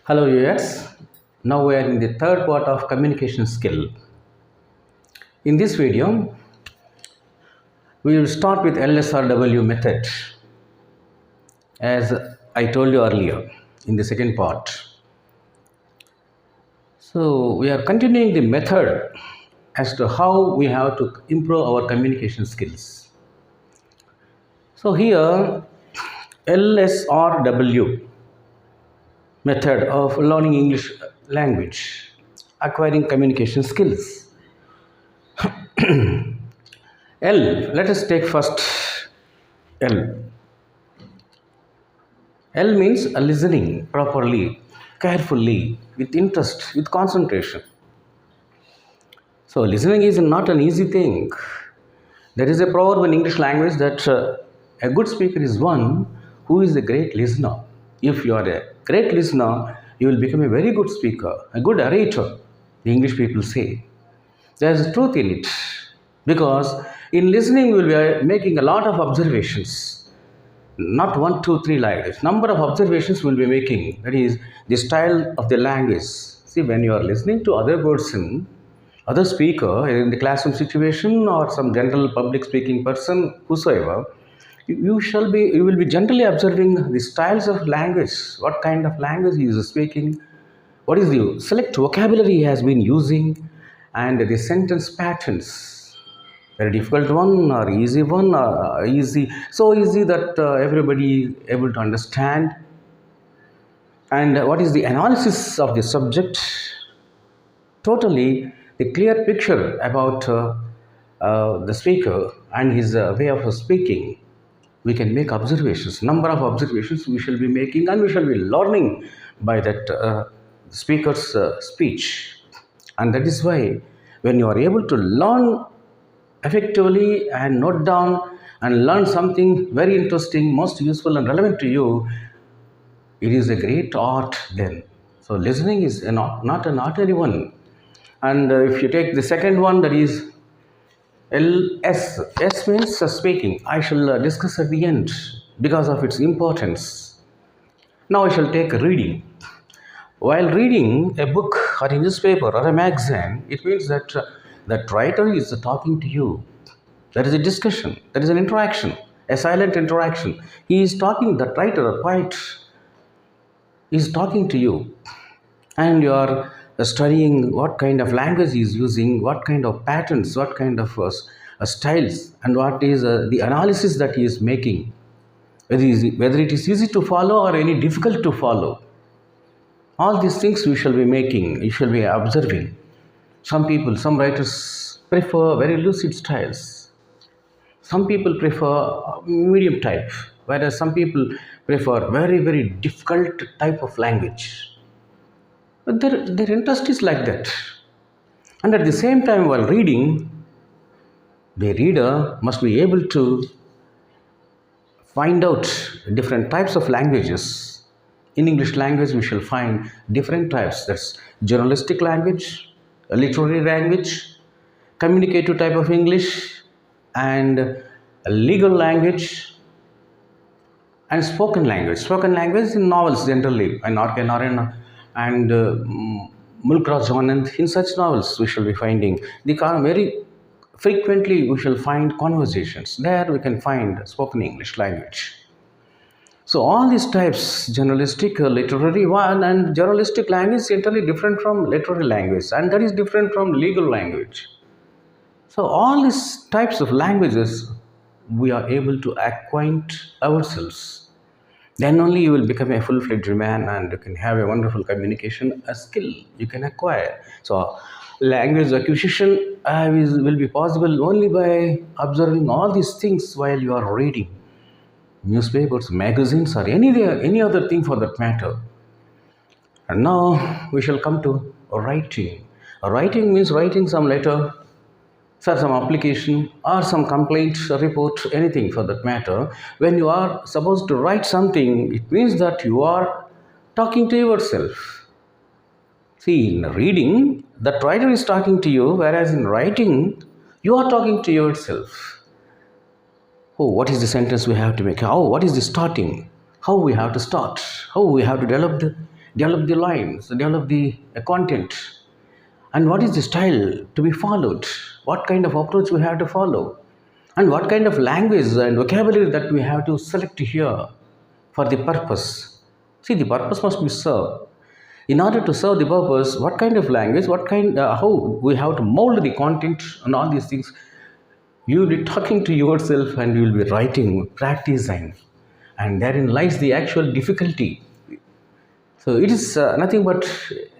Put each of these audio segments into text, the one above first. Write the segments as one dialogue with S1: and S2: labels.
S1: Hello viewers, now we are in the third part of communication skill. In this video, we will start with LSRW method as I told you earlier in the second part. So we are continuing the method as to how we have to improve our communication skills. So here LSRW method of learning English language, acquiring communication skills. L, let us take first L. L means listening properly, carefully, with interest, with concentration. So listening is not an easy thing. There is a proverb in English language that a good speaker is one who is a great listener. If you are a great listener, you will become a very good speaker, a good orator, the English people say. There is truth in it, because in listening we will be making a lot of observations, not 1, 2, 3 like this. Number of observations we will be making, that is the style of the language. See, when you are listening to other person, other speaker in the classroom situation or some general public speaking person, whosoever, you will be generally observing the styles of language, what kind of language he is speaking, what is the select vocabulary he has been using, and the sentence patterns, very difficult one or easy one, so easy that everybody is able to understand, and what is the analysis of the subject, totally the clear picture about the speaker and his way of speaking. We can make observations, number of observations we shall be making, and we shall be learning by that speaker's speech. And that is why when you are able to learn effectively and note down and learn something very interesting, most useful and relevant to you, it is a great art then. So listening is not an ordinary one. And if you take the second one, that is LS. S means speaking. I shall discuss at the end because of its importance. Now I shall take reading. While reading a book or a newspaper or a magazine, it means that that writer is talking to you. There is a discussion, there is an interaction, a silent interaction. He is talking, that writer quite is talking to you, and you are studying what kind of language he is using, what kind of patterns, what kind of styles, and what is the analysis that he is making, whether it is easy to follow or any difficult to follow. All these things we shall be making, we shall be observing. Some people, some writers prefer very lucid styles. Some people prefer medium type, whereas some people prefer very, very difficult type of language. But their interest is like that. And at the same time, while reading, the reader must be able to find out different types of languages. In English language, we shall find different types. That's journalistic language, literary language, communicative type of English, and legal language, and spoken language. Spoken language in novels generally, and R.K. Narayan and Mulk Raj Anand. In such novels we shall be finding very frequently we shall find conversations. There we can find spoken English language. So all these types, journalistic, literary one, and journalistic language is entirely different from literary language, and that is different from legal language. So all these types of languages we are able to acquaint ourselves. Then only you will become a full-fledged man, and you can have a wonderful communication skill you can acquire. So language acquisition will be possible only by observing all these things while you are reading newspapers, magazines, or any other thing for that matter. And now we shall come to writing. Writing means writing some letter, some application, or some complaint, report, anything for that matter. When you are supposed to write something, it means that you are talking to yourself. See, in reading, that writer is talking to you, whereas in writing, you are talking to yourself. Oh, what is the sentence we have to make? What is the starting? How we have to start? How we have to develop the develop the lines, develop the content, and what is the style to be followed, what kind of approach we have to follow, and what kind of language and vocabulary that we have to select here for the purpose. See, the purpose must be served. In order to serve the purpose, what kind of language, how we have to mold the content and all these things, you will be talking to yourself and you will be writing, practicing, and therein lies the actual difficulty. So it is nothing but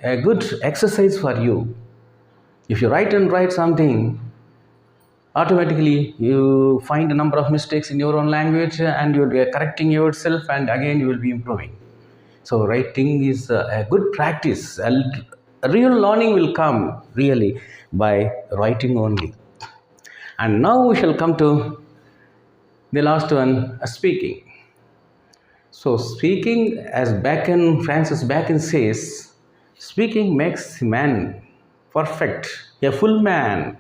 S1: a good exercise for you. If you write something, automatically you find a number of mistakes in your own language and you will be correcting yourself, and again you will be improving. So writing is a good practice. A real learning will come really by writing only. And now we shall come to the last one, speaking. So speaking, as Francis Bacon says, speaking makes man perfect, a full man.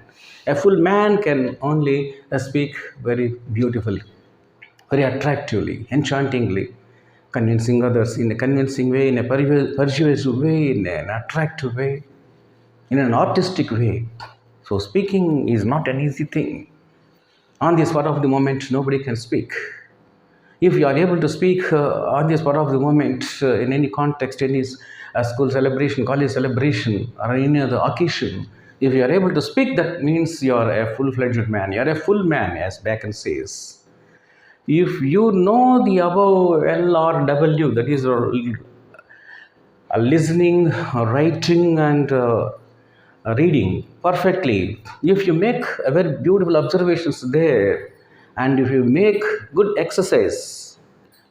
S1: A full man can only speak very beautifully, very attractively, enchantingly, convincing others in a convincing way, in a persuasive way, in an attractive way, in an artistic way. So speaking is not an easy thing. On the spot of the moment, nobody can speak. If you are able to speak on the spot of the moment in any context, any school celebration, college celebration, or any other occasion, if you are able to speak, that means you are a full-fledged man. You are a full man, as Bacon says. If you know the above L or W, that is listening, writing, and reading perfectly, if you make a very beautiful observations there, and if you make good exercise,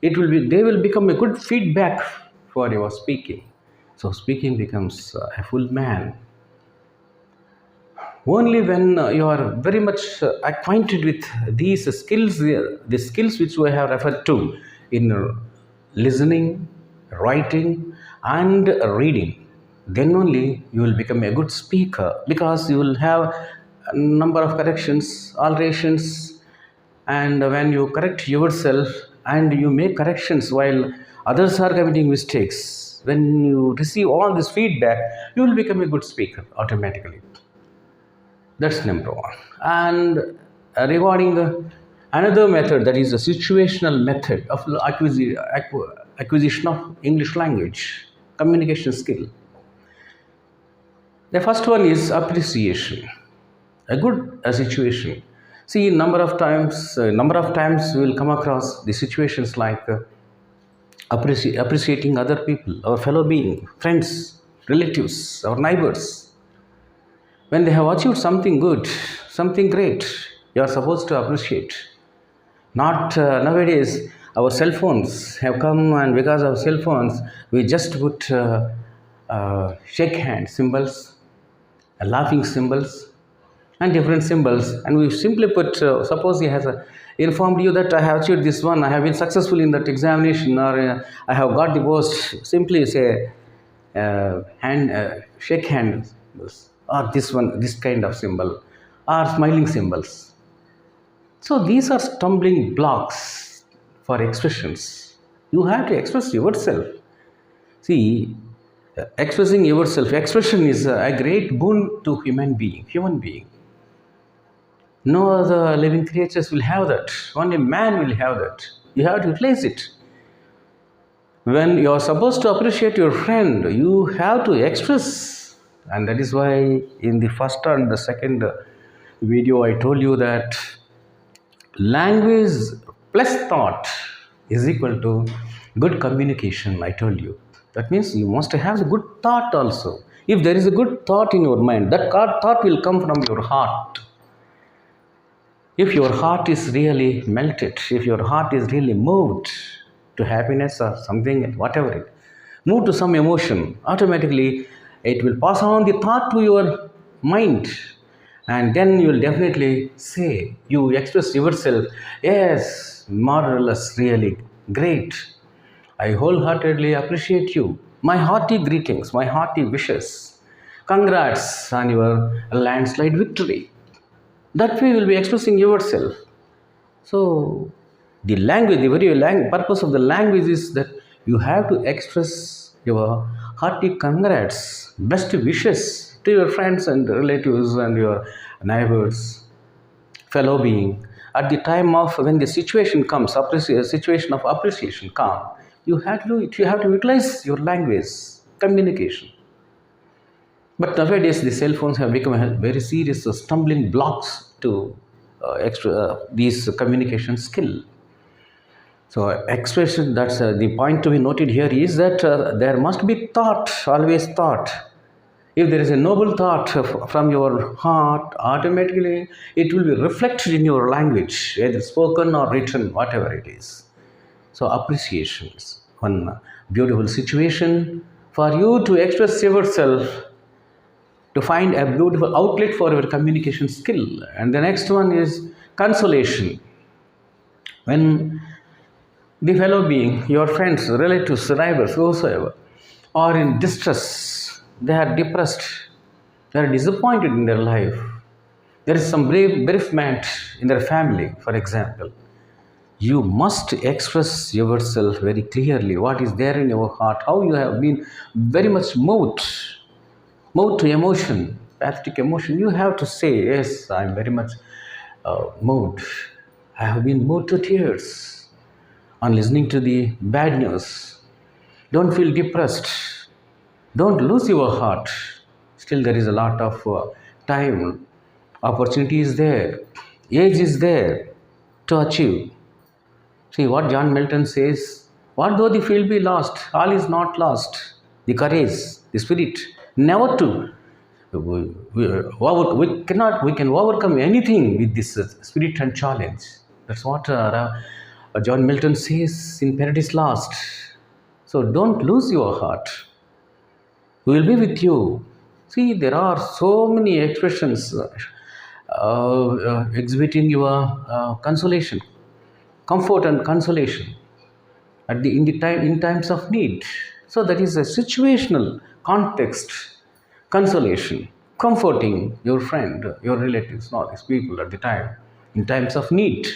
S1: they will become a good feedback for your speaking. So speaking becomes a full man. Only when you are very much acquainted with these skills, the skills which we have referred to in listening, writing, and reading, then only you will become a good speaker, because you will have a number of corrections, alterations, and when you correct yourself and you make corrections while others are committing mistakes, when you receive all this feedback, you will become a good speaker automatically. That's number one. And regarding another method, that is a situational method of acquisition of English language, communication skill. The first one is appreciation. A good situation. See, number of times we will come across the situations like appreciating other people, our fellow being, friends, relatives, our neighbors. When they have achieved something good, something great, you are supposed to appreciate. Not nowadays, our cell phones have come, and because of cell phones, we just put shake hand symbols, laughing symbols, and different symbols, and we simply put, suppose he has informed you that I have achieved this one, I have been successful in that examination, or I have got the post, simply say shake hands, or this kind of symbol, or smiling symbols. So these are stumbling blocks for expressions. You have to express yourself. See, expressing yourself, expression is a great boon to human being. No other living creatures will have that. Only man will have that. You have to utilize it. When you are supposed to appreciate your friend, you have to express. And that is why in the first and the second video, I told you that language plus thought is equal to good communication, I told you. That means you must have a good thought also. If there is a good thought in your mind, that thought will come from your heart. If your heart is really melted, if your heart is really moved to happiness or something, whatever it, moved to some emotion, automatically it will pass on the thought to your mind, and then you will definitely say, you express yourself, yes, marvelous, really great. I wholeheartedly appreciate you. My hearty greetings, my hearty wishes. Congrats on your landslide victory. That way you will be expressing yourself. So the language, the very purpose of the language is that you have to express your hearty congrats, best wishes to your friends and relatives and your neighbors, fellow being. At the time of when the situation comes, situation of appreciation come, you have to utilize your language, communication. But nowadays, the cell phones have become a very serious stumbling blocks to these communication skill. So, expression, that's the point to be noted here is that there must be thought, always thought. If there is a noble thought from your heart, automatically it will be reflected in your language, either spoken or written, whatever it is. So, appreciation is one beautiful situation for you to express yourself, to find a beautiful outlet for your communication skill. And the next one is consolation. When the fellow being, your friends, relatives, neighbors, whosoever, are in distress, they are depressed, they are disappointed in their life, there is some bereavement in their family, for example, you must express yourself very clearly, what is there in your heart, how you have been very much moved to emotion, pathetic emotion. You have to say, yes, I am very much moved. I have been moved to tears on listening to the bad news. Don't feel depressed. Don't lose your heart. Still, there is a lot of time. Opportunity is there. Age is there to achieve. See what John Milton says. What though the field be lost? All is not lost. The courage, the spirit, never to. We can overcome anything with this spirit and challenge. That's what John Milton says in Paradise Lost. So don't lose your heart. We will be with you. See, there are so many expressions exhibiting your consolation, comfort and consolation in times of need. So that is a situational context, consolation, comforting your friend, your relatives, all these people at the time in times of need.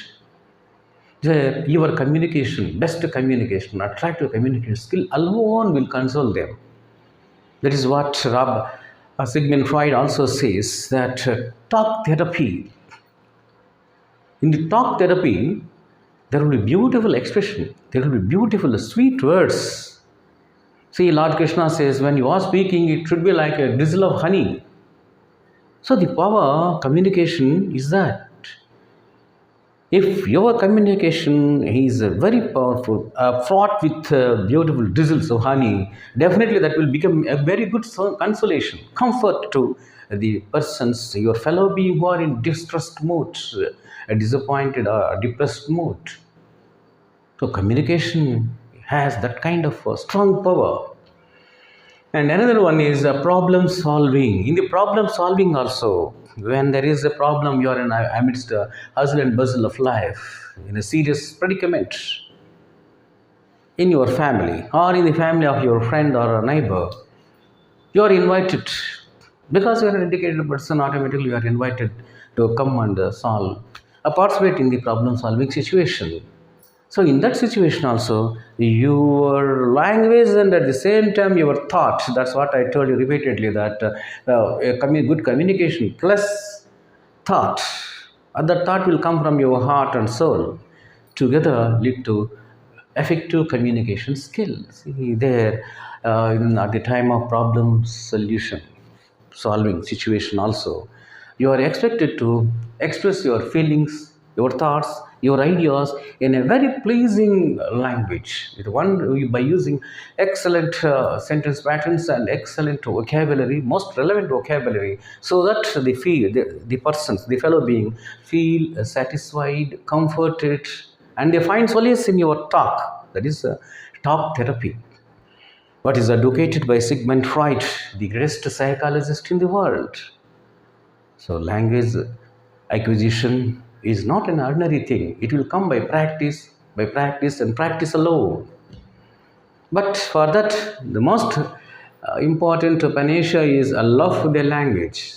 S1: There, your communication, best communication, attractive communication skill alone will console them. That is what Sigmund Freud also says, that talk therapy. In the talk therapy, there will be beautiful expression. There will be beautiful, sweet words. See, Lord Krishna says, when you are speaking, it should be like a drizzle of honey. So the power communication is that. If your communication is very powerful, fraught with beautiful drizzles of honey, definitely that will become a very good consolation, comfort to the persons, your fellow being who are in distressed mood, a disappointed or depressed mood. So communication has that kind of strong power. And another one is problem solving. In the problem solving also, when there is a problem, you are amidst a hustle and bustle of life, in a serious predicament in your family or in the family of your friend or a neighbor, you are invited, because you are an educated person, automatically you are invited to come and participate in the problem solving situation. So in that situation also, your language and at the same time your thought, that's what I told you repeatedly, that good communication plus thought, and that thought will come from your heart and soul, together lead to effective communication skills. See, there at the time of problem solving situation also, you are expected to express your feelings, your thoughts, your ideas in a very pleasing language, by using excellent sentence patterns and excellent vocabulary, most relevant vocabulary, so that the persons, the fellow being, feel satisfied, comforted, and they find solace in your talk. That is talk therapy, what is advocated by Sigmund Freud, the greatest psychologist in the world. So language acquisition is not an ordinary thing. It will come by practice and practice alone. But for that, the most important panacea is a love for the language.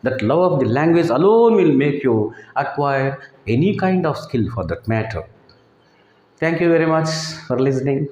S1: That love of the language alone will make you acquire any kind of skill for that matter. Thank you very much for listening.